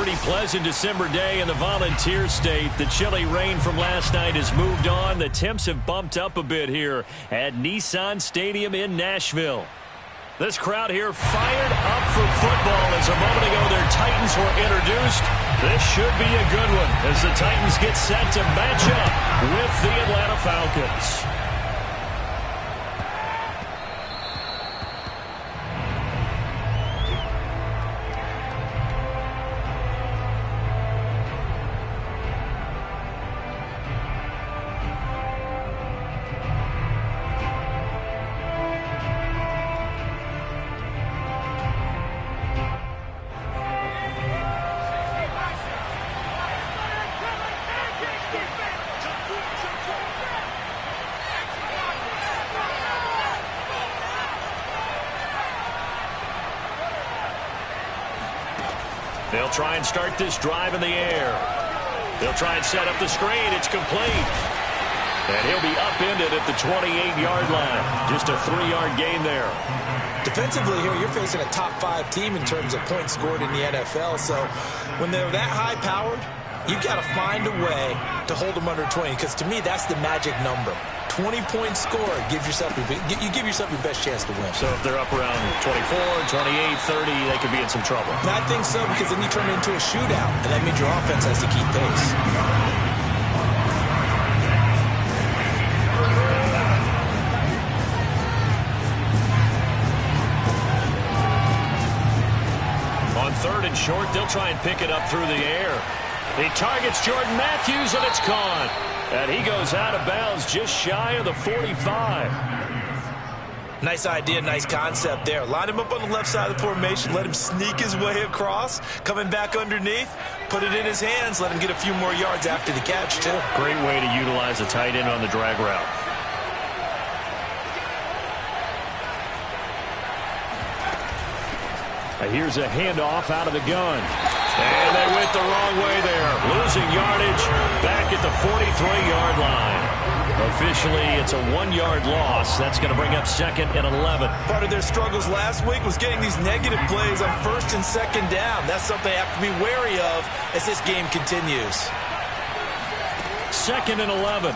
pretty pleasant December day in the Volunteer State. The chilly rain from last night has moved on. The temps have bumped up a bit here at Nissan Stadium in Nashville. This crowd here fired up for football as a moment ago their Titans were introduced. This should be a good one as the Titans get set to match up with the Atlanta Falcons. They'll try and start this drive in the air. They'll try and set up the screen. It's complete. And he'll be upended at the 28-yard line. Just a 3-yard gain there. Defensively here, you're facing a top-5 team in terms of points scored in the NFL. So when they're that high-powered, you've got to find a way to hold them under 20. Because to me, that's the magic number. 20 points scored, you give yourself your best chance to win. So if they're up around 24, 28, 30, they could be in some trouble. And I think so, because then you turn it into a shootout, and that means your offense has to keep pace. On 3rd and short, they'll try and pick it up through the air. He targets Jordan Matthews, and it's caught. And he goes out of bounds just shy of the 45. Nice idea, nice concept there. Line him up on the left side of the formation. Let him sneak his way across. Coming back underneath. Put it in his hands. Let him get a few more yards after the catch, too. Great way to utilize a tight end on the drag route. Here's a handoff out of the gun. And they went the wrong way there. Losing yardage back at the 43-yard line. Officially, it's a 1-yard loss. That's going to bring up 2nd and 11. Part of their struggles last week was getting these negative plays on 1st and 2nd down. That's something they have to be wary of as this game continues. 2nd and 11.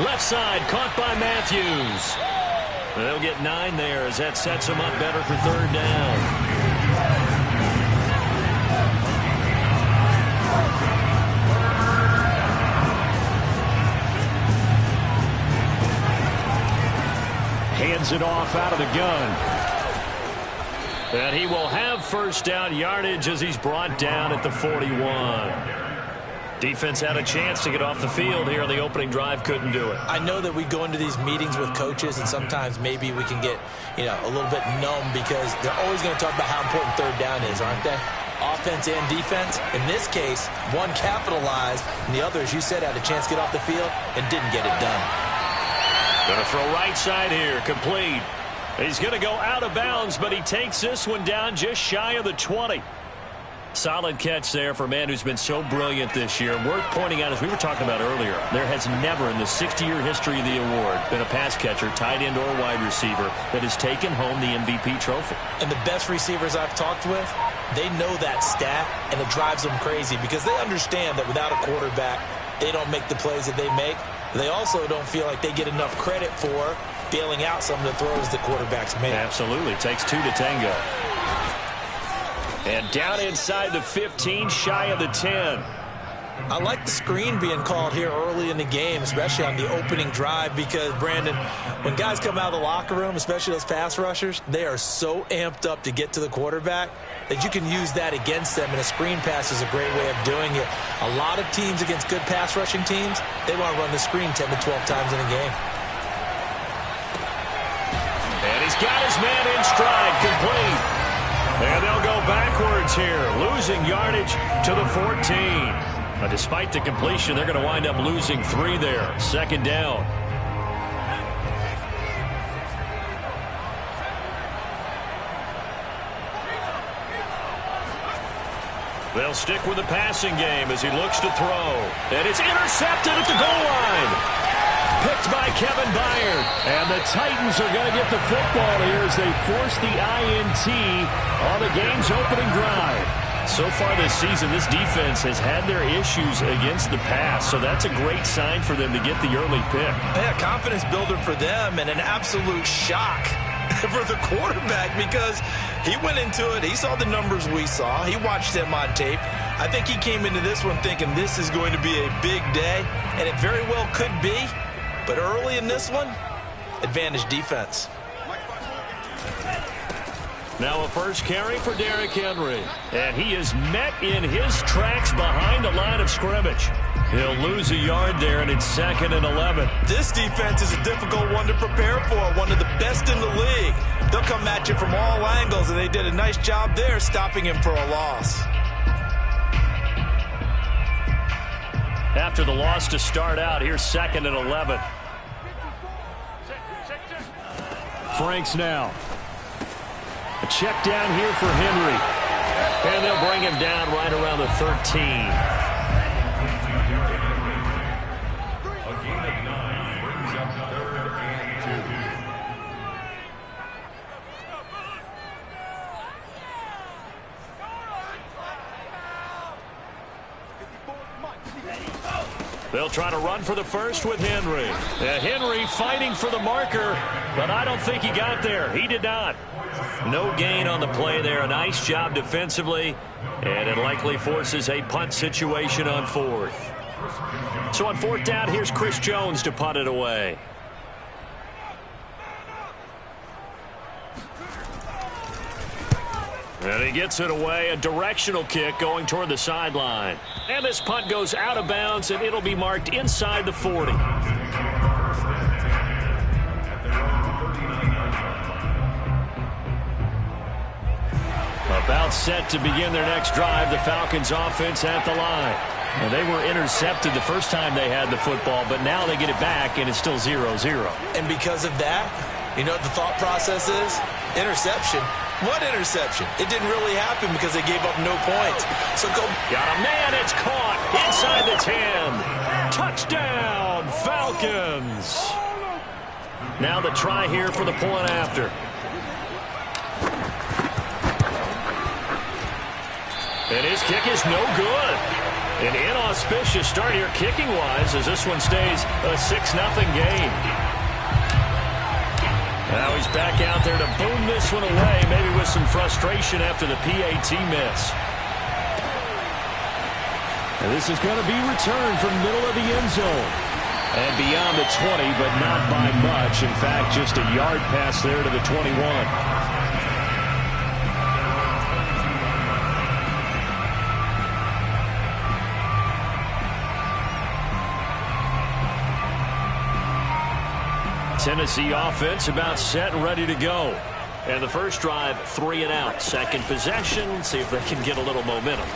Left side, caught by Matthews. They'll get 9 there as that sets them up better for 3rd down. Hands it off out of the gun. And he will have 1st down yardage as he's brought down at the 41. Defense had a chance to get off the field here on the opening drive, couldn't do it. I know that we go into these meetings with coaches, and sometimes maybe we can get, a little bit numb because they're always going to talk about how important 3rd down is, aren't they? Offense and defense. In this case, one capitalized, and the other, as you said, had a chance to get off the field and didn't get it done. Going to throw right side here, complete. He's going to go out of bounds, but he takes this one down just shy of the 20. Solid catch there for a man who's been so brilliant this year. Worth pointing out, as we were talking about earlier, there has never in the 60-year history of the award been a pass catcher, tight end, or wide receiver that has taken home the MVP trophy. And the best receivers I've talked with, they know that stat, and it drives them crazy because they understand that without a quarterback, they don't make the plays that they make. They also don't feel like they get enough credit for bailing out some of the throws the quarterbacks make. Absolutely. Takes 2 to tango. And down inside the 15, shy of the 10. I like the screen being called here early in the game, especially on the opening drive, because, Brandon, when guys come out of the locker room, especially those pass rushers, they are so amped up to get to the quarterback that you can use that against them, and a screen pass is a great way of doing it. A lot of teams against good pass rushing teams, they want to run the screen 10 to 12 times in a game. And he's got his man in stride, complete. And they'll go backwards here, losing yardage to the 14. But despite the completion, they're going to wind up losing 3 there. 2nd down. They'll stick with the passing game as he looks to throw. And it's intercepted at the goal line. Picked by Kevin Byard. And the Titans are going to get the football here as they force the INT on the game's opening drive. So far this season, this defense has had their issues against the pass, so that's a great sign for them to get the early pick. Yeah, confidence builder for them and an absolute shock for the quarterback because he went into it. He saw the numbers we saw. He watched them on tape. I think he came into this one thinking this is going to be a big day, and it very well could be. But early in this one, advantage defense. Now a first carry for Derrick Henry. And he is met in his tracks behind the line of scrimmage. He'll lose a yard there, and it's 2nd and 11. This defense is a difficult one to prepare for, one of the best in the league. They'll come at you from all angles, and they did a nice job there stopping him for a loss. After the loss to start out, here's 2nd and 11. Franks now. A check down here for Henry. And they'll bring him down right around the 13. They'll try to run for the first with Henry. Henry fighting for the marker, but I don't think he got there. He did not. No gain on the play there. A nice job defensively, and it likely forces a punt situation on 4th. So on 4th down, here's Chris Jones to punt it away. And he gets it away, a directional kick going toward the sideline. And this punt goes out of bounds, and it'll be marked inside the 40. About set to begin their next drive, the Falcons offense at the line. And they were intercepted the first time they had the football, but now they get it back, and it's still 0-0. And because of that, you know what the thought process is? Interception. What interception? It didn't really happen because they gave up no points. So go. Got a man. It's caught inside the 10. Touchdown, Falcons. Now the try here for the point after. And his kick is no good. An inauspicious start here kicking-wise as this one stays a 6-0 game. Now he's back out there to boom this one away, maybe with some frustration after the PAT miss. And this is going to be returned from middle of the end zone. And beyond the 20, but not by much. In fact, just a yard pass there to the 21. Tennessee offense about set and ready to go. And the first drive, 3 and out. Second possession, see if they can get a little momentum.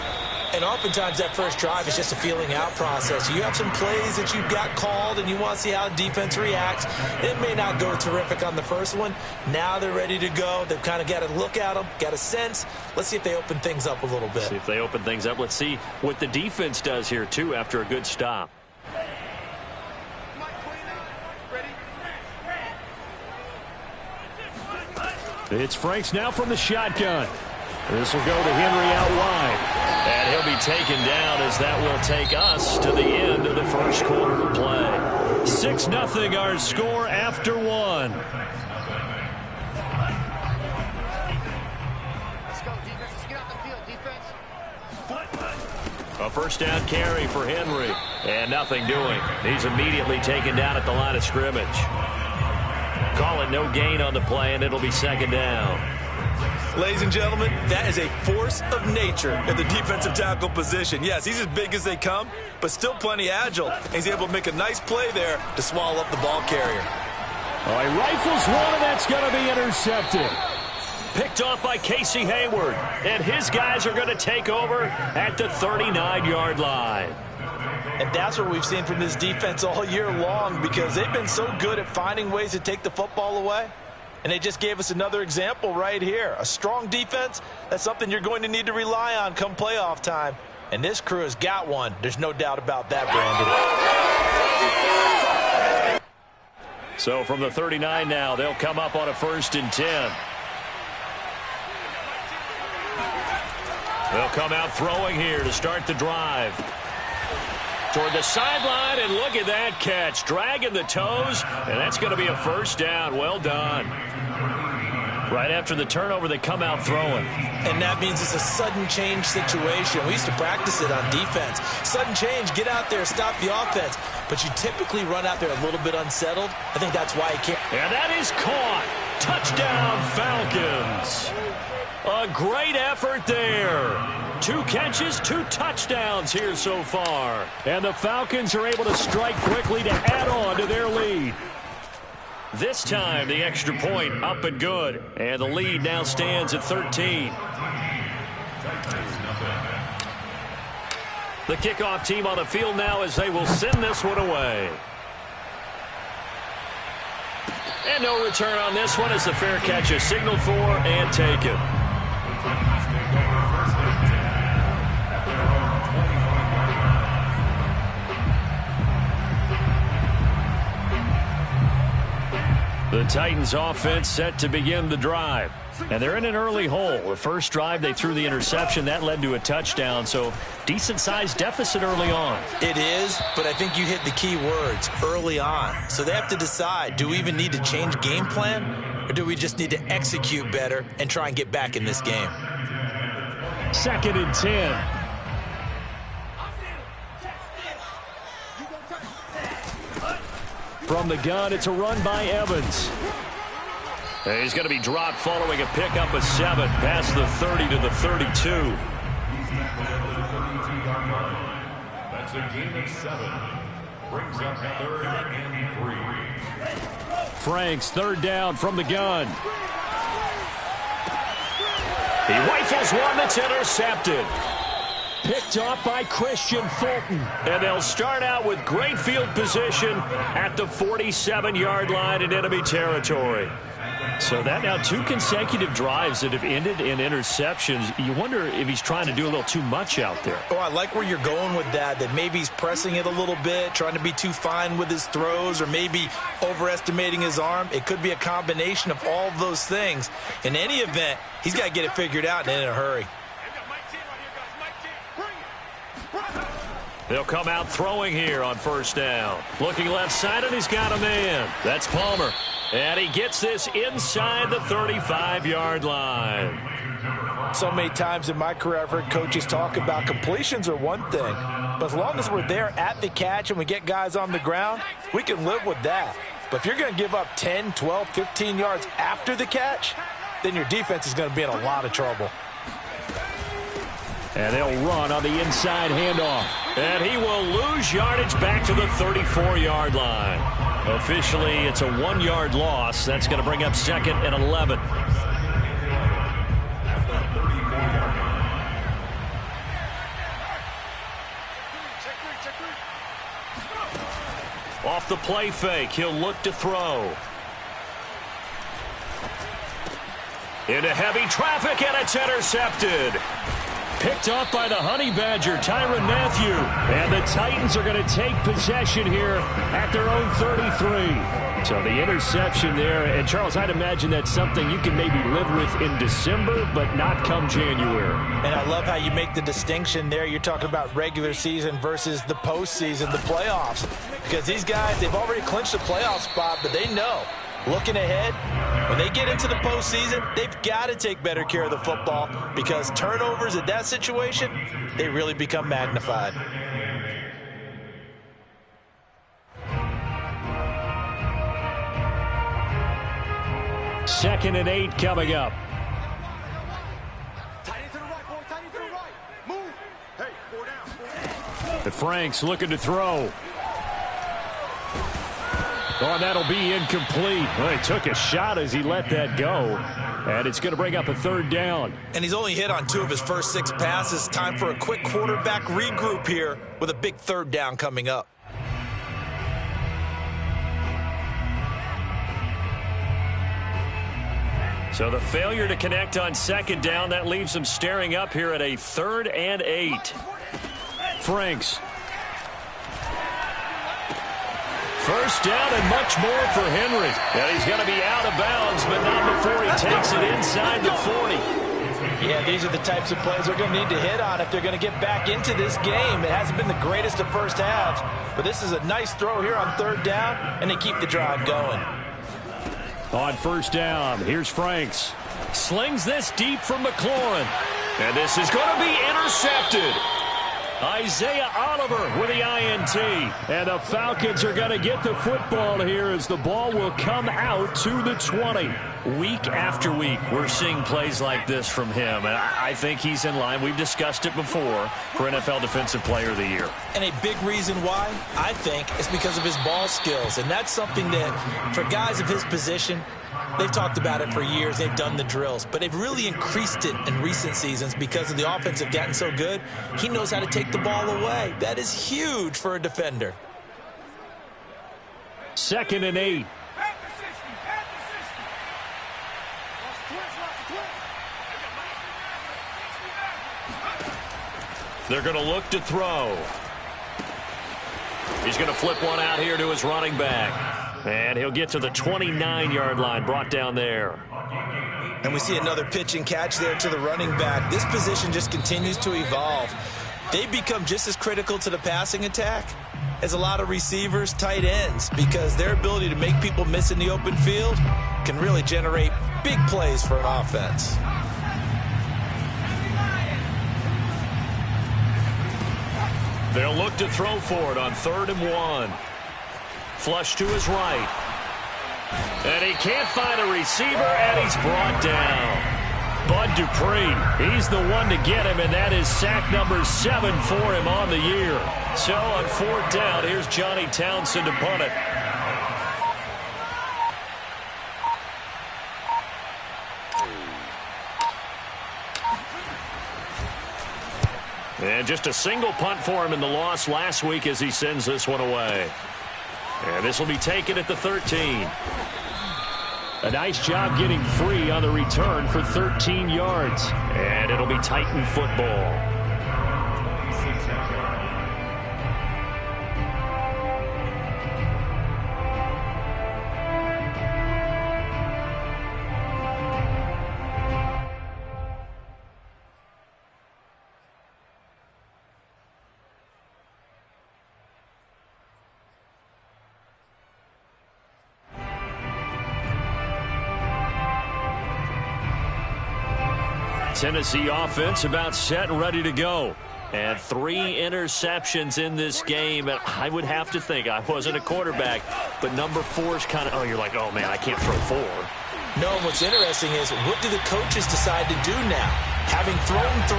And oftentimes that first drive is just a feeling out process. You have some plays that you've got called and you want to see how defense reacts. It may not go terrific on the first one. Now they're ready to go. They've kind of got to look at them, got a sense. Let's see if they open things up a little bit. See if they open things up. Let's see what the defense does here, too, after a good stop. It's Franks now from the shotgun. This will go to Henry out wide. And he'll be taken down as that will take us to the end of the first quarter of play. 6-0 our score after 1. Let's go, defense. Let's get off the field, defense. A first down carry for Henry. And nothing doing. He's immediately taken down at the line of scrimmage. Call it no gain on the play, and it'll be second down. Ladies and gentlemen, that is a force of nature in the defensive tackle position. Yes, he's as big as they come, but still plenty agile. He's able to make a nice play there to swallow up the ball carrier. Oh, he rifles one, and that's going to be intercepted. Picked off by Casey Hayward, and his guys are going to take over at the 39-yard line. And that's what we've seen from this defense all year long because they've been so good at finding ways to take the football away. And they just gave us another example right here. A strong defense, that's something you're going to need to rely on come playoff time. And this crew has got one. There's no doubt about that, Brandon. So from the 39 now, they'll come up on a 1st and 10. They'll come out throwing here to start the drive. Toward the sideline, and look at that catch. Dragging the toes, and that's going to be a 1st down. Well done. Right after the turnover, they come out throwing. And that means it's a sudden change situation. We used to practice it on defense. Sudden change, get out there, stop the offense. But you typically run out there a little bit unsettled. I think that's why he can't. And that is caught. Touchdown, Falcons. A great effort there. 2 catches, 2 touchdowns here so far. And the Falcons are able to strike quickly to add on to their lead. This time, the extra point up and good. And the lead now stands at 13. The kickoff team on the field now as they will send this one away. And no return on this one as the fair catch is signaled for and taken. The Titans offense set to begin the drive. And they're in an early hole. The first drive, they threw the interception. That led to a touchdown. So decent-sized deficit early on. It is, but I think you hit the key words, early on. So they have to decide, do we even need to change game plan? Or do we just need to execute better and try and get back in this game? 2nd and 10. From the gun, it's a run by Evans. And he's going to be dropped following a pickup of 7 past the 30 to the 32. That's a gain of 7. Brings up 3rd and 3. Franks, 3rd down from the gun. He rifles one that's intercepted. Picked off by Christian Fulton. And they'll start out with great field position at the 47-yard line in enemy territory. So that now 2 consecutive drives that have ended in interceptions. You wonder if he's trying to do a little too much out there. Oh, I like where you're going with that maybe he's pressing it a little bit, trying to be too fine with his throws, or maybe overestimating his arm. It could be a combination of all of those things. In any event, he's got to get it figured out and in a hurry. They'll come out throwing here on 1st down. Looking left side, and he's got a man. That's Palmer. And he gets this inside the 35-yard line. So many times in my career I've heard coaches talk about completions are one thing, but as long as we're there at the catch and we get guys on the ground, we can live with that. But if you're going to give up 10, 12, 15 yards after the catch, then your defense is going to be in a lot of trouble. And they'll run on the inside handoff. And he will lose yardage back to the 34-yard line. Officially, it's a 1-yard loss. That's going to bring up 2nd and 11. Off the play fake, he'll look to throw. Into heavy traffic, and it's intercepted. Picked off by the Honey Badger, Tyrann Mathieu. And the Titans are going to take possession here at their own 33. So the interception there. And, Charles, I'd imagine that's something you can maybe live with in December, but not come January. And I love how you make the distinction there. You're talking about regular season versus the postseason, the playoffs. Because these guys, they've already clinched the playoff spot, but they know, looking ahead, when they get into the postseason, they've got to take better care of the football because turnovers in that situation, they really become magnified. Second and 8 coming up. The Franks looking to throw. Oh, that'll be incomplete. Well, he took a shot as he let that go. And it's going to bring up a 3rd down. And he's only hit on 2 of his first 6 passes. Time for a quick quarterback regroup here with a big 3rd down coming up. So the failure to connect on 2nd down, that leaves him staring up here at a 3rd and 8. Franks First down and much more for Henry. And he's going to be out of bounds, but not before he takes it inside the 40. Yeah, these are the types of plays they're going to need to hit on if they're going to get back into this game. It hasn't been the greatest of first halves, but this is a nice throw here on third down, and they keep the drive going. On first down, here's Franks. Slings this deep from McLaurin. And this is going to be intercepted. Isaiah Oliver with the INT. And the Falcons are going to get the football here as the ball will come out to the 20. Week after week, we're seeing plays like this from him. And I think he's in line. We've discussed it before for NFL Defensive Player of the Year. And a big reason why, I think, is because of his ball skills. And that's something that, for guys of his position, they've talked about it for years. They've done the drills. But they've really increased it in recent seasons because of the offense have gotten so good. He knows how to take the ball away. That is huge for a defender. 2nd and 8. They're going to look to throw. He's going to flip one out here to his running back. And he'll get to the 29-yard line, brought down there. And we see another pitch and catch there to the running back. This position just continues to evolve. They become just as critical to the passing attack as a lot of receivers, tight ends, because their ability to make people miss in the open field can really generate big plays for an offense. They'll look to throw for it on 3rd and 1. Flush to his right. And he can't find a receiver, and he's brought down. Bud Dupree, he's the one to get him, and that is sack number 7 for him on the year. So on 4th down, here's Johnny Townsend to punt it. And just a single punt for him in the loss last week as he sends this one away. And this will be taken at the 13. A nice job getting free on the return for 13 yards. And it'll be Titan football. Tennessee offense about set and ready to go. And 3 interceptions in this game. And I would have to think, I wasn't a quarterback, but number 4 is kind of, you're like, oh, man, I can't throw 4. No, what's interesting is, what do the coaches decide to do now? Having thrown 3,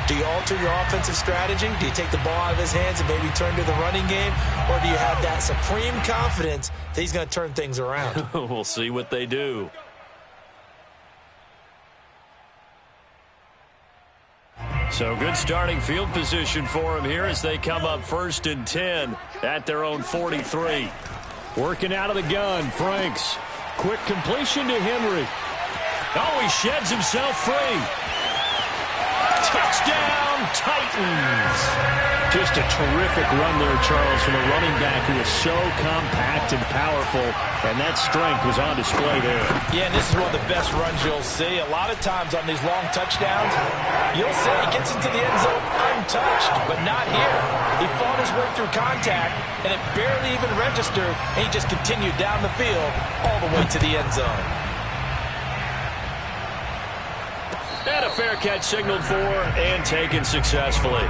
do you alter your offensive strategy? Do you take the ball out of his hands and maybe turn to the running game? Or do you have that supreme confidence that he's going to turn things around? We'll see what they do. So good starting field position for him here as they come up 1st and 10 at their own 43. Working out of the gun, Franks. Quick completion to Henry. Oh, he sheds himself free. Touchdown, Titans. Just a terrific run there, Charles, from a running back who is so compact and powerful, and that strength was on display there. Yeah, and this is one of the best runs you'll see. A lot of times on these long touchdowns, you'll see he gets into the end zone untouched, but not here. He fought his way through contact, and it barely even registered, and he just continued down the field all the way to the end zone. And a fair catch signaled for and taken successfully.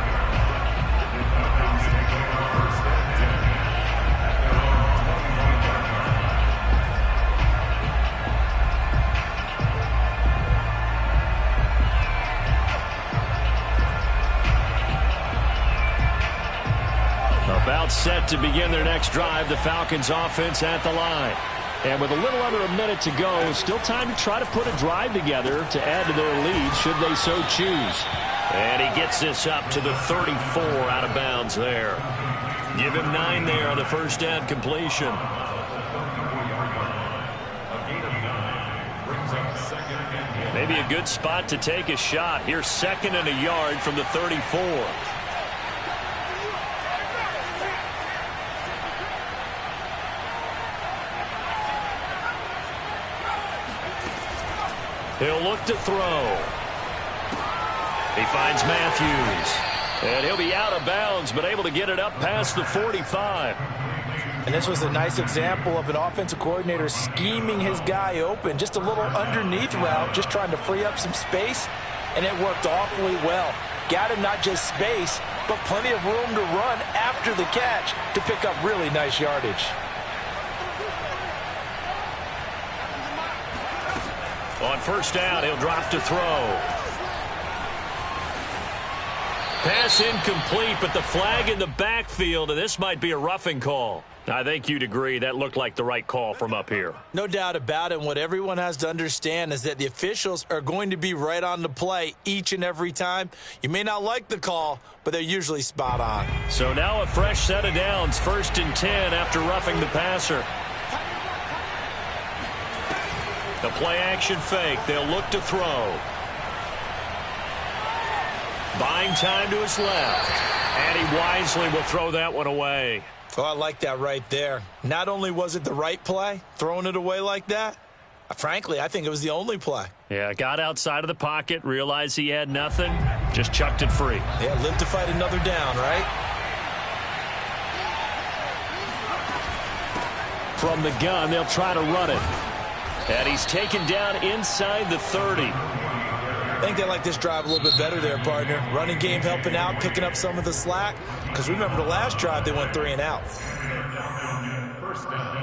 About set to begin their next drive, the Falcons offense at the line. And with a little under a minute to go, still time to try to put a drive together to add to their lead should they so choose. And he gets this up to the 34 out of bounds there. Give him 9 there on the first down completion. Maybe a good spot to take a shot. Here's 2nd and a yard from the 34. He'll look to throw. He finds Matthews. And he'll be out of bounds, but able to get it up past the 45. And this was a nice example of an offensive coordinator scheming his guy open. Just a little underneath route, just trying to free up some space, and it worked awfully well. Got him not just space, but plenty of room to run after the catch to pick up really nice yardage. On first down, he'll drop to throw. Pass incomplete, but the flag in the backfield, and this might be a roughing call. I think you'd agree that looked like the right call from up here. No doubt about it. What everyone has to understand is that the officials are going to be right on the play each and every time. You may not like the call, but they're usually spot on. So now a fresh set of downs, 1st and 10 after roughing the passer. The play action fake. They'll look to throw. Buying time to his left. And he wisely will throw that one away. Oh, I like that right there. Not only was it the right play, throwing it away like that, frankly, I think it was the only play. Yeah, got outside of the pocket, realized he had nothing, just chucked it free. Yeah, live to fight another down, right? From the gun, they'll try to run it. And he's taken down inside the 30. I think they like this drive a little bit better there, partner. Running game helping out, picking up some of the slack. Because remember the last drive, they went 3 and out. First down.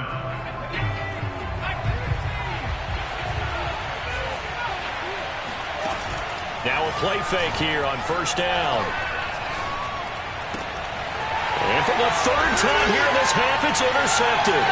Now a play fake here on first down. And for the 3rd time here in this half, it's intercepted.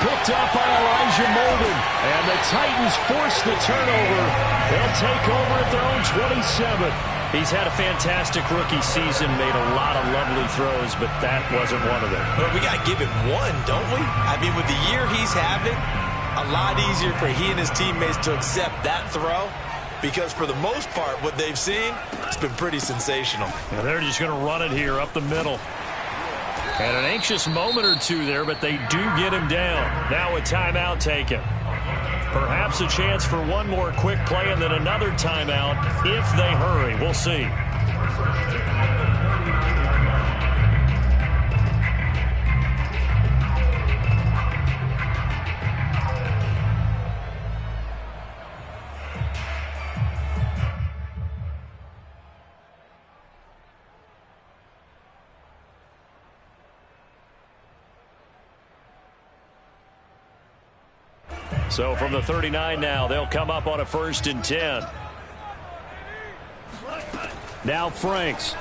Picked up by Elijah Molden. And the Titans force the turnover. They'll take over at their own 27. He's had a fantastic rookie season, made a lot of lovely throws, but that wasn't one of them. Well, we got to give him one, don't we? I mean, with the year he's having, a lot easier for he and his teammates to accept that throw. Because for the most part, what they've seen, it's been pretty sensational. And they're just going to run it here up the middle. And an anxious moment or two there, but they do get him down. Now a timeout taken. Perhaps a chance for one more quick play and then another timeout if they hurry. We'll see. So from the 39 now, they'll come up on a 1st and 10. Now Franks.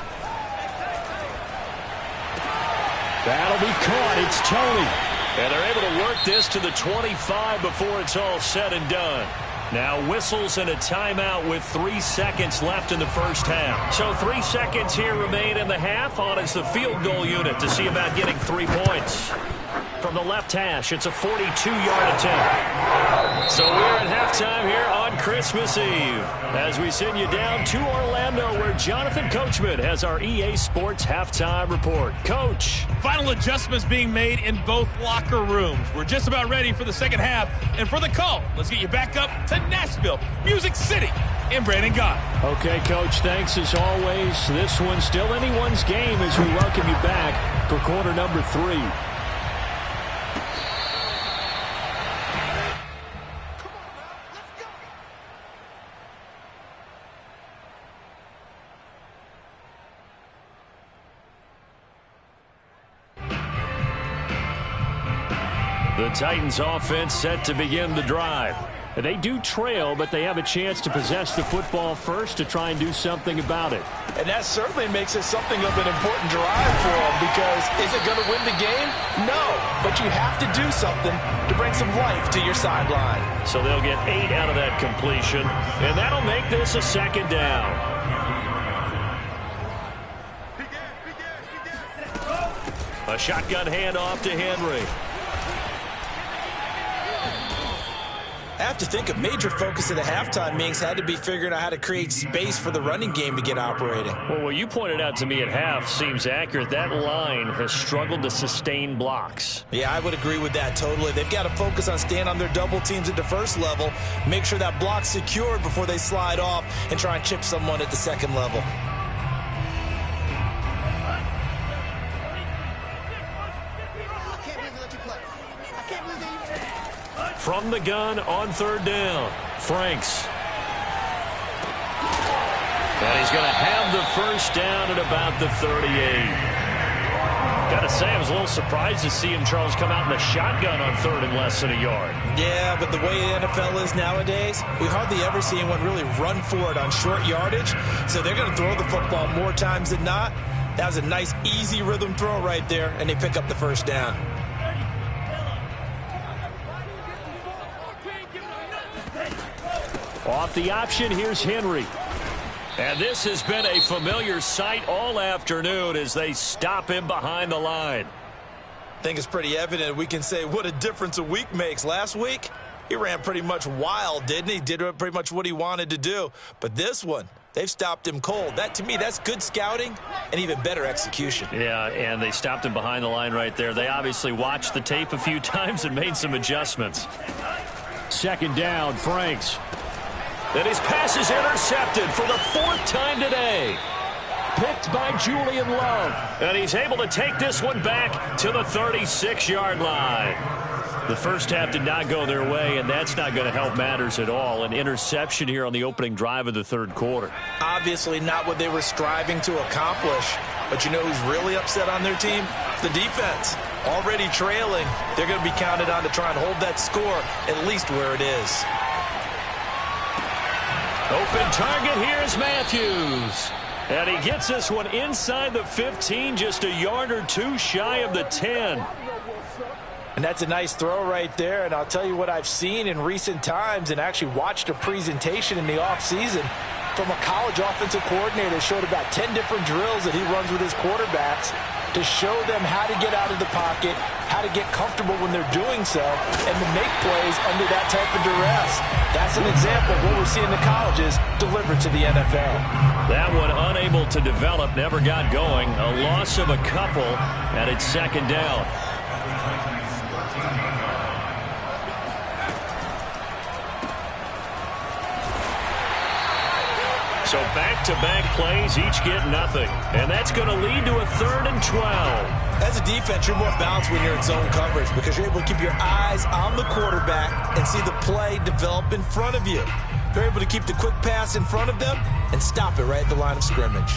That'll be caught. It's Tony. And they're able to work this to the 25 before it's all said and done. Now whistles and a timeout with 3 seconds left in the first half. So 3 seconds here remain in the half. On is the field goal unit to see about getting 3 points. From the left hash, it's a 42-yard attempt. So we're at halftime here on Christmas Eve as we send you down to Orlando where Jonathan Coachman has our EA Sports halftime report. Coach. Final adjustments being made in both locker rooms. We're just about ready for the second half. And for the call, let's get you back up to Nashville, Music City, in Brandon God. Okay, Coach, thanks as always. This one's still anyone's game as we welcome you back for quarter number 3. The Titans offense set to begin the drive. They do trail, but they have a chance to possess the football first to try and do something about it. And that certainly makes it something of an important drive for them because is it going to win the game? No, but you have to do something to bring some life to your sideline. So they'll get 8 out of that completion, and that'll make this a 2nd down. A shotgun handoff to Henry. I have to think a major focus of the halftime meetings had to be figuring out how to create space for the running game to get operating. Well, what you pointed out to me at half seems accurate. That line has struggled to sustain blocks. Yeah, I would agree with that totally. They've got to focus on staying on their double teams at the first level, make sure that block's secured before they slide off and try and chip someone at the second level. From the gun on third down, Franks. And he's going to have the first down at about the 38. Got to say, I was a little surprised to see him, Charles, come out in the shotgun on third and less than a yard. Yeah, but the way the NFL is nowadays, we hardly ever see anyone really run for it on short yardage. So they're going to throw the football more times than not. That was a nice, easy rhythm throw right there, and they pick up the first down. Off the option, here's Henry. And this has been a familiar sight all afternoon as they stop him behind the line. I think it's pretty evident. We can say what a difference a week makes. Last week, he ran pretty much wild, didn't he? Did pretty much what he wanted to do. But this one, they've stopped him cold. That, to me, that's good scouting and even better execution. Yeah, and they stopped him behind the line right there. They obviously watched the tape a few times and made some adjustments. Second down, Franks. And his pass is intercepted for the fourth time today. Picked by Julian Love. And he's able to take this one back to the 36-yard line. The first half did not go their way, and that's not going to help matters at all. An interception here on the opening drive of the third quarter. Obviously not what they were striving to accomplish. But you know who's really upset on their team? The defense. Already trailing. They're going to be counted on to try and hold that score at least where it is. Open target, here's Matthews. And he gets this one inside the 15, just a yard or two shy of the 10. And that's a nice throw right there. And I'll tell you what I've seen in recent times and actually watched a presentation in the offseason from a college offensive coordinator that showed about 10 different drills that he runs with his quarterbacks to show them how to get out of the pocket, how to get comfortable when they're doing so, and to make plays under that type of duress. That's an example of what we're seeing the colleges deliver to the NFL. That one unable to develop, never got going. A loss of a couple, and it's second down. So back-to-back plays, each get nothing. And that's going to lead to a 3rd and 12. As a defense, you're more balanced when you're in zone coverage because you're able to keep your eyes on the quarterback and see the play develop in front of you. They're able to keep the quick pass in front of them and stop it right at the line of scrimmage.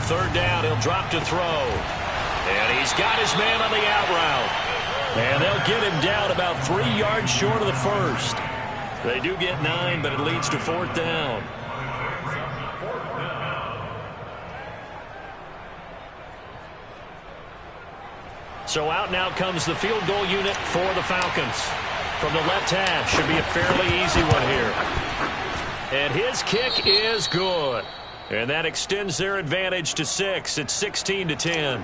Third down, he'll drop to throw. And he's got his man on the out route. And they'll get him down about 3 yards short of the first. They do get 9, but it leads to 4th down. So out now comes the field goal unit for the Falcons. From the left half, should be a fairly easy one here. And his kick is good. And that extends their advantage to 6. It's 16-10.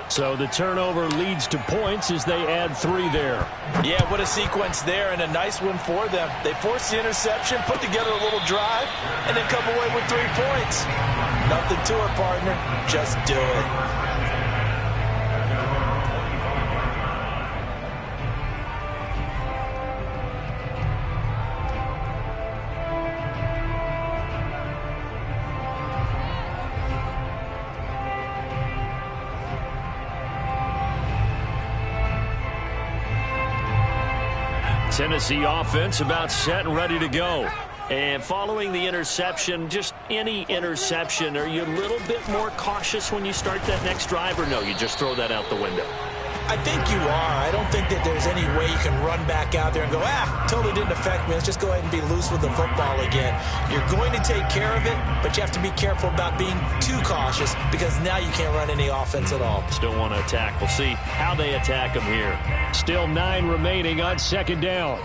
So the turnover leads to points as they add 3 there. Yeah, what a sequence there, and a nice one for them. They force the interception, put together a little drive, and then come away with 3 points. Nothing to it, partner. Just do it. Tennessee offense about set and ready to go. And following the interception, just any interception, are you a little bit more cautious when you start that next drive, or no, you just throw that out the window? I think you are. I don't think that there's any way you can run back out there and go, totally didn't affect me. Let's just go ahead and be loose with the football again. You're going to take care of it, but you have to be careful about being too cautious because now you can't run any offense at all. Still want to attack. We'll see how they attack him here. Still 9 remaining on second down.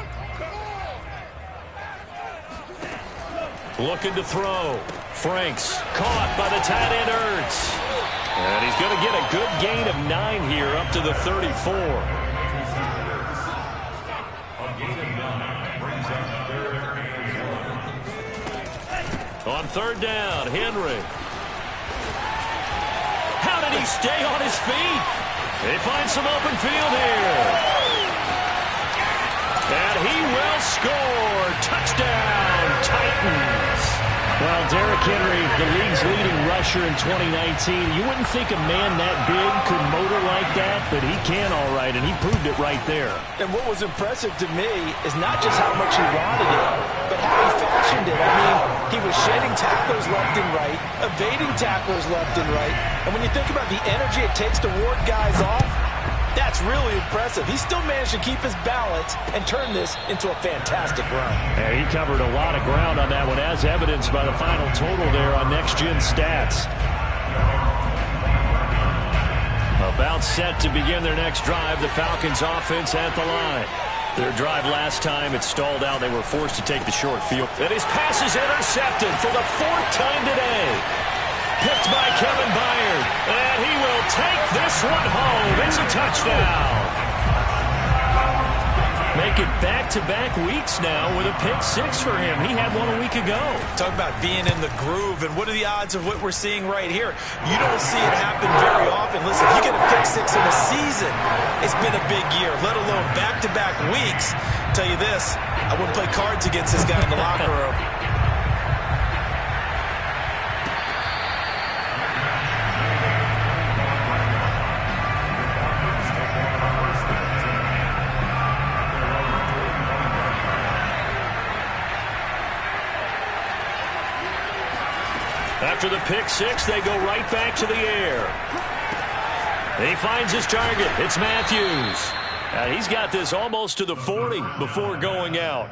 Looking to throw. Franks caught by the tight end Ertz. And he's going to get a good gain of 9 here up to the 34. On third down, Henry. How did he stay on his feet? They find some open field here. And he will score. Touchdown, Titans. Well, Derrick Henry, the league's leading rusher in 2019. You wouldn't think a man that big could motor like that, but he can all right, and he proved it right there. And what was impressive to me is not just how much he wanted it, but how he fashioned it. I mean, he was shedding tacklers left and right, evading tacklers left and right. And when you think about the energy it takes to ward guys off, that's really impressive. He still managed to keep his balance and turn this into a fantastic run. And he covered a lot of ground on that one, as evidenced by the final total there on Next Gen Stats. About set to begin their next drive, the Falcons offense at the line. Their drive last time, it stalled out. They were forced to take the short field. And his pass is intercepted for the 4th time today. Picked by Kevin Byard, and he will take this one home. It's a touchdown. Make it back-to-back weeks now with a pick 6 for him. He had one a week ago. Talk about being in the groove, and what are the odds of what we're seeing right here? You don't see it happen very often. Listen, you get a pick 6 in a season. It's been a big year, let alone back-to-back weeks. I'll tell you this, I wouldn't play cards against this guy in the locker room. After the pick 6, they go right back to the air. He finds his target. It's Matthews. He's got this almost to the 40 before going out.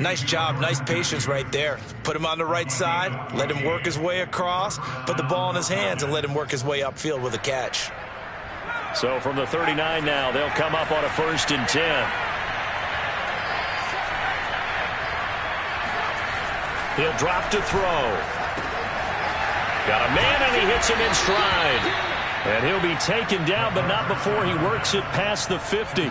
Nice job, nice patience right there. Put him on the right side, let him work his way across, put the ball in his hands, and let him work his way upfield with a catch. So from the 39 now, they'll come up on a 1st and 10. He'll drop to throw. Got a man, and he hits him in stride. And he'll be taken down, but not before he works it past the 50.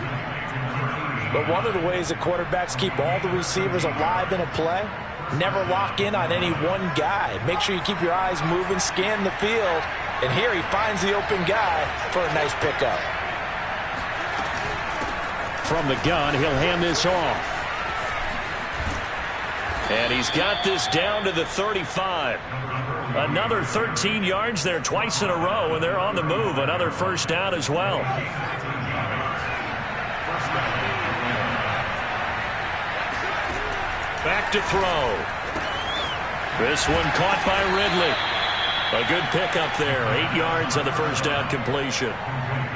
But one of the ways that quarterbacks keep all the receivers alive in a play, never lock in on any one guy. Make sure you keep your eyes moving, scan the field. And here he finds the open guy for a nice pickup. From the gun, he'll hand this off. And he's got this down to the 35. Another 13 yards there twice in a row, and they're on the move. Another 1st down as well. Back to throw. This one caught by Ridley. A good pickup there. 8 yards on the 1st down completion.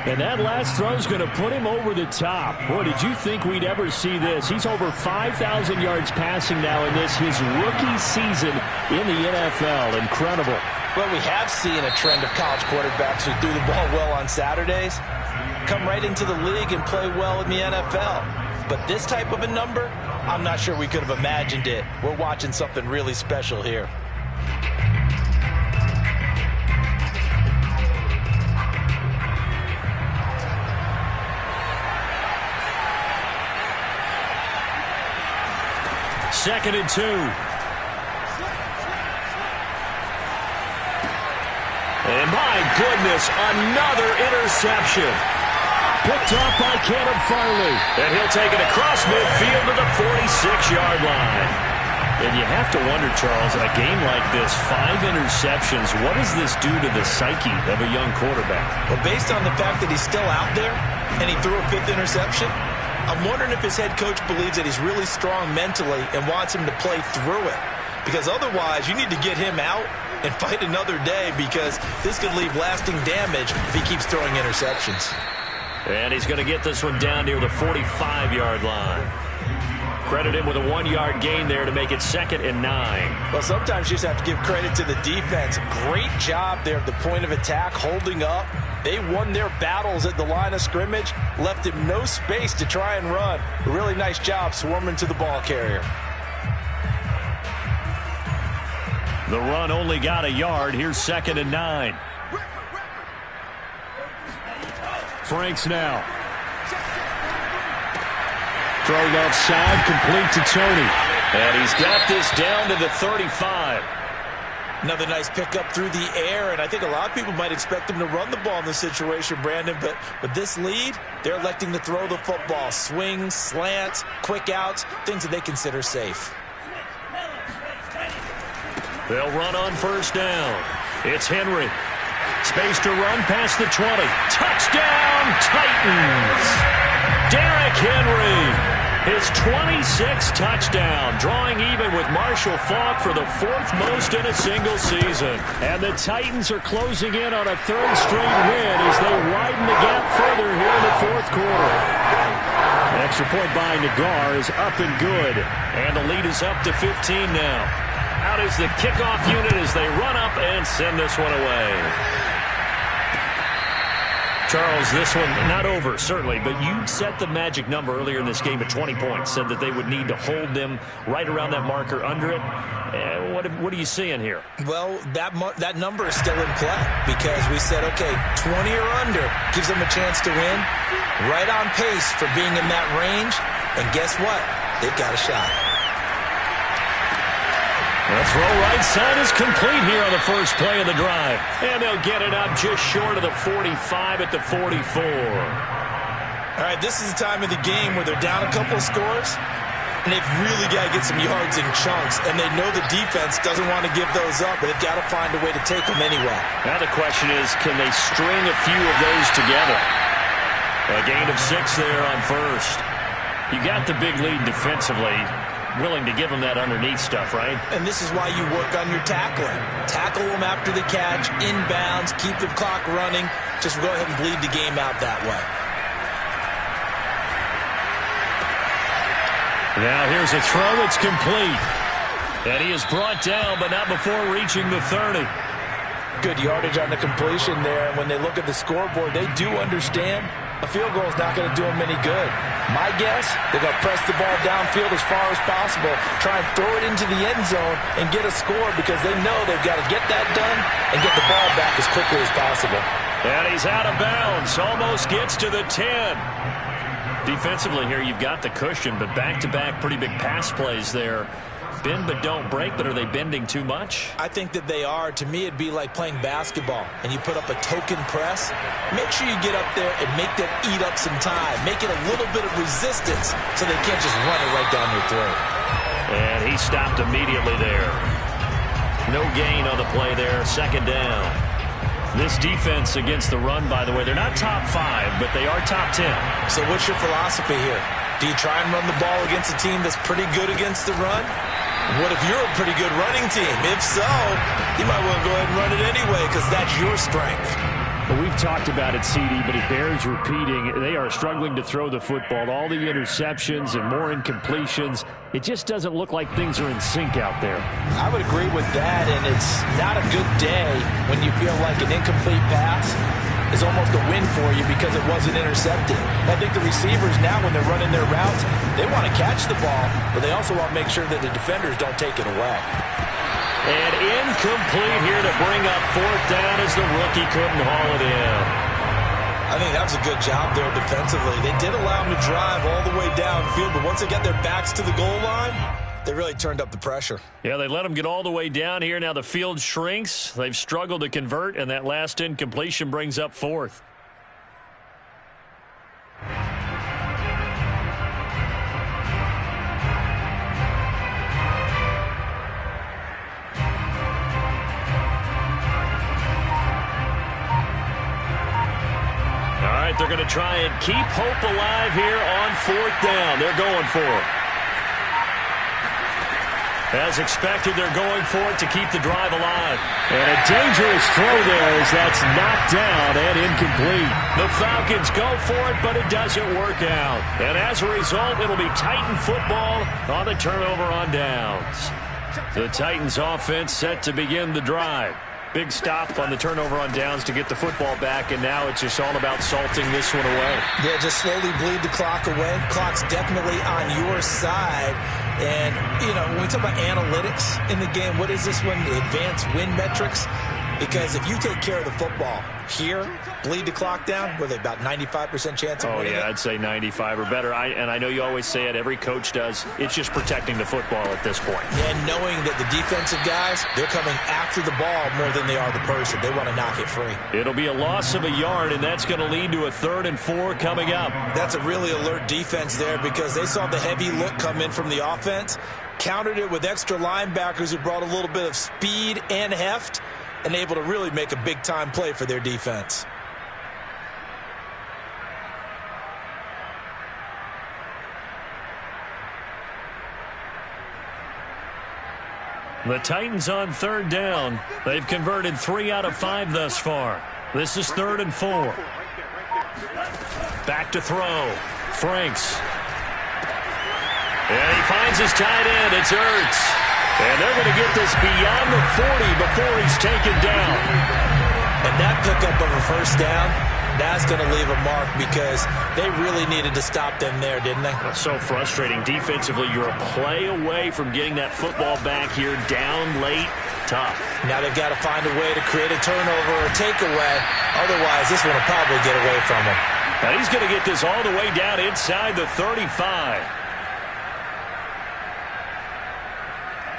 And that last throw is going to put him over the top. Boy, did you think we'd ever see this? He's over 5,000 yards passing now in this, his rookie season in the NFL. Incredible. Well, we have seen a trend of college quarterbacks who threw the ball well on Saturdays come right into the league and play well in the NFL. But this type of a number, I'm not sure we could have imagined it. We're watching something really special here. Second and 2. And my goodness, another interception. Picked off by Caleb Farley. And he'll take it across midfield to the 46-yard line. And you have to wonder, Charles, in a game like this, 5 interceptions, what does this do to the psyche of a young quarterback? Well, based on the fact that he's still out there and he threw a 5th interception, I'm wondering if his head coach believes that he's really strong mentally and wants him to play through it. Because otherwise, you need to get him out and fight another day, because this could leave lasting damage if he keeps throwing interceptions. And he's going to get this one down near the 45-yard line. Credit him with a 1-yard gain there to make it 2nd and 9. Well, sometimes you just have to give credit to the defense. Great job there at the point of attack, holding up. They won their battles at the line of scrimmage, left him no space to try and run. A really nice job swarming to the ball carrier. The run only got a yard. Here's 2nd and 9. Franks now. Thrown outside, complete to Tony. And he's got this down to the 35. Another nice pickup through the air, and I think a lot of people might expect him to run the ball in this situation, Brandon, but with this lead, they're electing to throw the football. Swings, slants, quick outs, things that they consider safe. They'll run on 1st down. It's Henry. Space to run past the 20. Touchdown, Titans! Derrick Henry. His 26th touchdown, drawing even with Marshall Faulk for the 4th most in a single season. And the Titans are closing in on a 3rd straight win as they widen the gap further here in the 4th quarter. An extra point by Nagar is up and good. And the lead is up to 15 now. Out is the kickoff unit as they run up and send this one away. Charles, this one not over, certainly, but you set the magic number earlier in this game at 20 points, said that they would need to hold them right around that marker under it. What are you seeing here? Well, that number is still in play because we said, okay, 20 or under gives them a chance to win. Right on pace for being in that range, and guess what? They've got a shot. The throw right side is complete here on the first play of the drive. And they'll get it up just short of the 45 at the 44. All right, this is the time of the game where they're down a couple of scores, and they've really got to get some yards in chunks, and they know the defense doesn't want to give those up, but they've got to find a way to take them anyway. Now the question is, can they string a few of those together? A gain of 6 there on 1st. You got the big lead defensively. Willing to give them that underneath stuff, right? And this is why you work on your tackling. Tackle them after the catch, inbounds, keep the clock running. Just go ahead and bleed the game out that way. Now here's a throw. It's complete. And he is brought down, but not before reaching the 30. Good yardage on the completion there. And when they look at the scoreboard, they do understand a field goal is not going to do them any good. My guess, they're going to press the ball downfield as far as possible, try and throw it into the end zone and get a score because they know they've got to get that done and get the ball back as quickly as possible. And he's out of bounds. Almost gets to the 10. Defensively here, you've got the cushion, but back-to-back pretty big pass plays there. Bend but don't break, but are they bending too much? I think that they are. To me, it'd be like playing basketball, and you put up a token press. Make sure you get up there and make them eat up some time. Make it a little bit of resistance so they can't just run it right down your throat. And he stopped immediately there. No gain on the play there. 2nd down. This defense against the run, by the way, they're not top 5, but they are top 10. So what's your philosophy here? Do you try and run the ball against a team that's pretty good against the run? What if you're a pretty good running team? If so, you might want to go ahead and run it anyway because that's your strength. Well, we've talked about it, CD, but it bears repeating. They are struggling to throw the football. All the interceptions and more incompletions. It just doesn't look like things are in sync out there. I would agree with that, and it's not a good day when you feel like an incomplete pass is almost a win for you because it wasn't intercepted. I think the receivers now, when they're running their routes, they want to catch the ball, but they also want to make sure that the defenders don't take it away. And incomplete here to bring up 4th down as the rookie couldn't haul it in. I think that was a good job there defensively. They did allow them to drive all the way downfield, but once they got their backs to the goal line, they really turned up the pressure. Yeah, they let them get all the way down here. Now the field shrinks. They've struggled to convert, and that last incompletion brings up 4th. All right, they're going to try and keep hope alive here on 4th down. They're going for it. As expected, they're going for it to keep the drive alive. And a dangerous throw there as that's knocked down and incomplete. The Falcons go for it, but it doesn't work out. And as a result, it'll be Titan football on the turnover on downs. The Titans offense set to begin the drive. Big stop on the turnover on downs to get the football back, and now it's just all about salting this one away. Yeah, just slowly bleed the clock away. Clock's definitely on your side. And, you know, when we talk about analytics in the game, what is this one? The advanced win metrics? Because if you take care of the football here, bleed the clock down, with about 95% chance of winning it. I'd say 95 or better. And I know you always say it, every coach does. It's just protecting the football at this point. And knowing that the defensive guys, they're coming after the ball more than they are the person. They want to knock it free. It'll be a loss of a yard, and that's going to lead to a 3rd and 4 coming up. That's a really alert defense there because they saw the heavy look come in from the offense, countered it with extra linebackers who brought a little bit of speed and heft, and able to really make a big-time play for their defense. The Titans on 3rd down. They've converted 3 out of 5 thus far. This is 3rd and 4. Back to throw. Franks. And he finds his tight end. It's Ertz. And they're going to get this beyond the 40 before he's taken down. And that pickup of a first down, that's going to leave a mark because they really needed to stop them there, didn't they? That's so frustrating. Defensively, you're a play away from getting that football back here down late. Tough. Now they've got to find a way to create a turnover or a takeaway. Otherwise, this one will probably get away from him. Now he's going to get this all the way down inside the 35.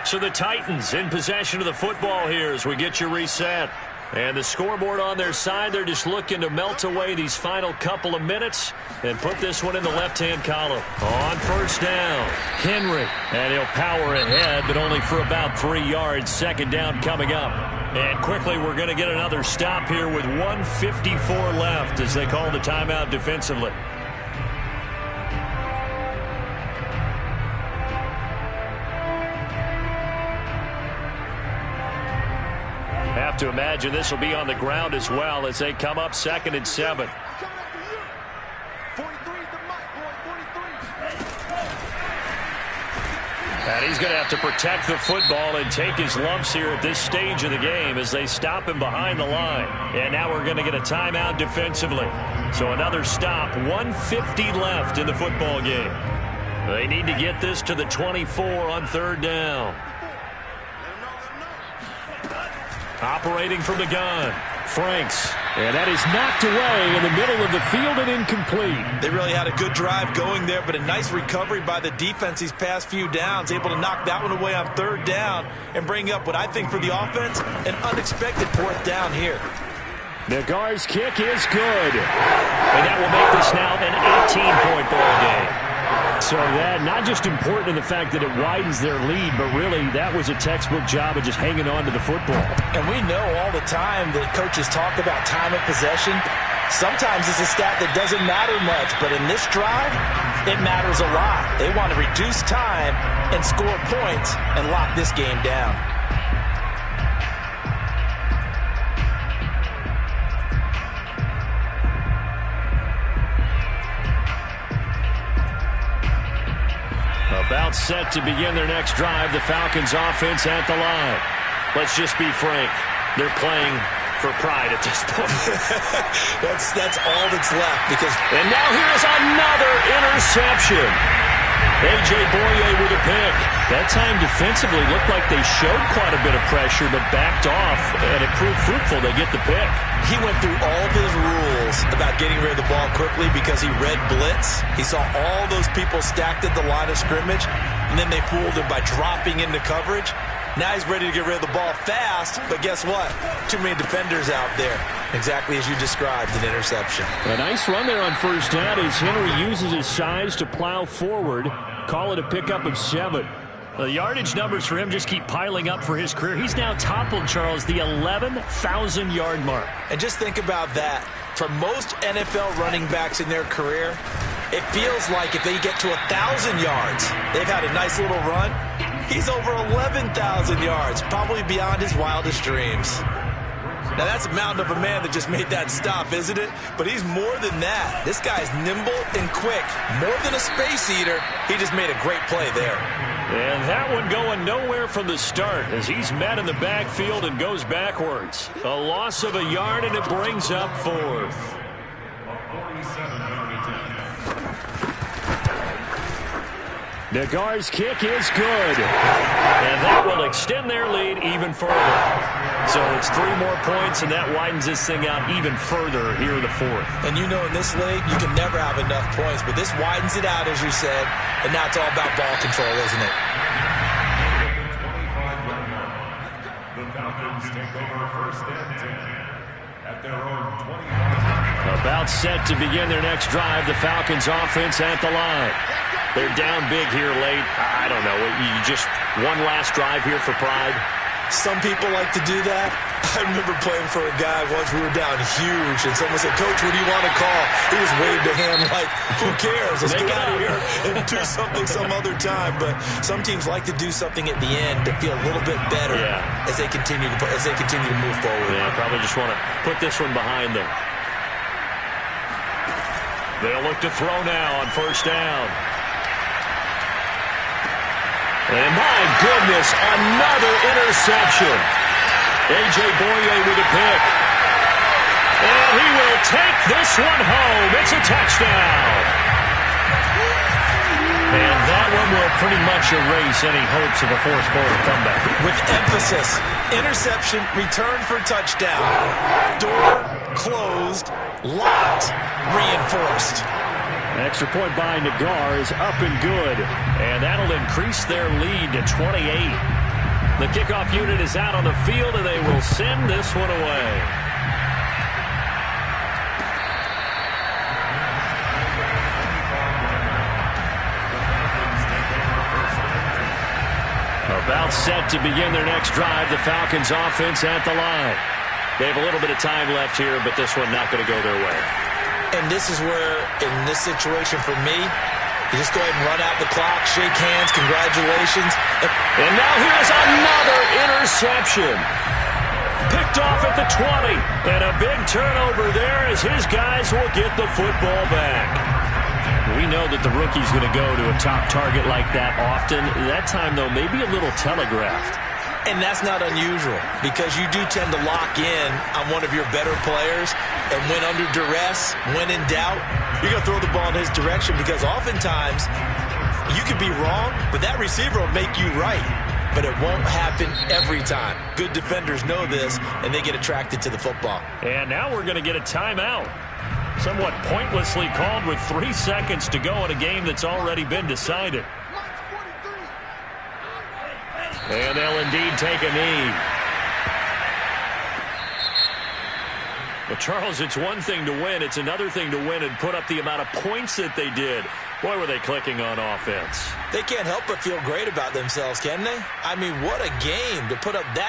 So the Titans in possession of the football here as we get you reset. And the scoreboard on their side, they're just looking to melt away these final couple of minutes and put this one in the left-hand column. On 1st down, Henry. And he'll power ahead, but only for about 3 yards. 2nd down coming up. And quickly, we're going to get another stop here with 1:54 left as they call the timeout defensively. Have to imagine this will be on the ground as well as they come up 2nd and 7. And he's going to have to protect the football and take his lumps here at this stage of the game as they stop him behind the line. And now we're going to get a timeout defensively. So another stop, 1:50 left in the football game. They need to get this to the 24 on 3rd down. Operating from the gun, Franks. And that is knocked away in the middle of the field and incomplete. They really had a good drive going there, but a nice recovery by the defense these past few downs. Able to knock that one away on 3rd down and bring up what I think for the offense, an unexpected 4th down here. Nagar's kick is good. And that will make this now an 18-point ball game. So that not just important in the fact that it widens their lead, but really that was a textbook job of just hanging on to the football. And we know all the time that coaches talk about time of possession. Sometimes it's a stat that doesn't matter much, but in this drive, it matters a lot. They want to reduce time and score points and lock this game down. About set to begin their next drive. The Falcons offense at the line. Let's just be frank. They're playing for pride at this point. that's all that's left because. And now here's another interception. A.J. Boye with a pick. That time defensively looked like they showed quite a bit of pressure but backed off, and it proved fruitful. They get the pick. He went through all of his rules about getting rid of the ball quickly because he read blitz. He saw all those people stacked at the line of scrimmage, and then they fooled him by dropping into coverage. Now he's ready to get rid of the ball fast, but guess what? Too many defenders out there. Exactly as you described, an interception. A nice run there on 1st down as Henry uses his size to plow forward. Call it a pickup of 7. The yardage numbers for him just keep piling up for his career. He's now toppled, Charles, the 11,000-yard mark. And just think about that. For most NFL running backs in their career, it feels like if they get to 1,000 yards, they've had a nice little run. He's over 11,000 yards, probably beyond his wildest dreams. Now, that's a mountain of a man that just made that stop, isn't it? But he's more than that. This guy's nimble and quick. More than a space eater, he just made a great play there. And that one going nowhere from the start as he's met in the backfield and goes backwards. A loss of a yard, and it brings up fourth. Nagar's kick is good. And that will extend their lead even further. So it's 3 more points, and that widens this thing out even further here in the fourth. And you know in this league, you can never have enough points, but this widens it out, as you said, and now it's all about ball control, isn't it? The Falcons take over first and 10 at their own 25. About set to begin their next drive, the Falcons offense at the line. They're down big here late. I don't know. You just one last drive here for pride? Some people like to do that. I remember playing for a guy once. We were down huge, and someone said, "Coach, what do you want to call?" He just waved a hand like, "Who cares? Let's get out of here and do something some other time." But some teams like to do something at the end to feel a little bit better as they continue to move forward. Yeah, probably just want to put this one behind them. They'll look to throw now on first down. And my goodness, another interception. A.J. Boye with a pick. And he will take this one home. It's a touchdown. And that one will pretty much erase any hopes of a fourth quarter comeback. With emphasis, interception, return for touchdown. Door closed, locked, reinforced. Extra point by Nagar is up and good. And that'll increase their lead to 28. The kickoff unit is out on the field, and they will send this one away. About set to begin their next drive, the Falcons offense at the line. They have a little bit of time left here, but this one not going to go their way. And this is where, in this situation for me, you just go ahead and run out the clock, shake hands, congratulations. And now here's another interception. Picked off at the 20. And a big turnover there as his guys will get the football back. We know that the rookie's going to go to a top target like that often. That time, though, maybe a little telegraphed. And that's not unusual because you do tend to lock in on one of your better players, and when under duress, when in doubt, you're going to throw the ball in his direction because oftentimes you could be wrong, but that receiver will make you right. But it won't happen every time. Good defenders know this, and they get attracted to the football. And now we're going to get a timeout. Somewhat pointlessly called with 3 seconds to go in a game that's already been decided. And they'll indeed take a knee. But, Charles, it's one thing to win. It's another thing to win and put up the amount of points that they did. Boy, were they clicking on offense. They can't help but feel great about themselves, can they? I mean, what a game to put up that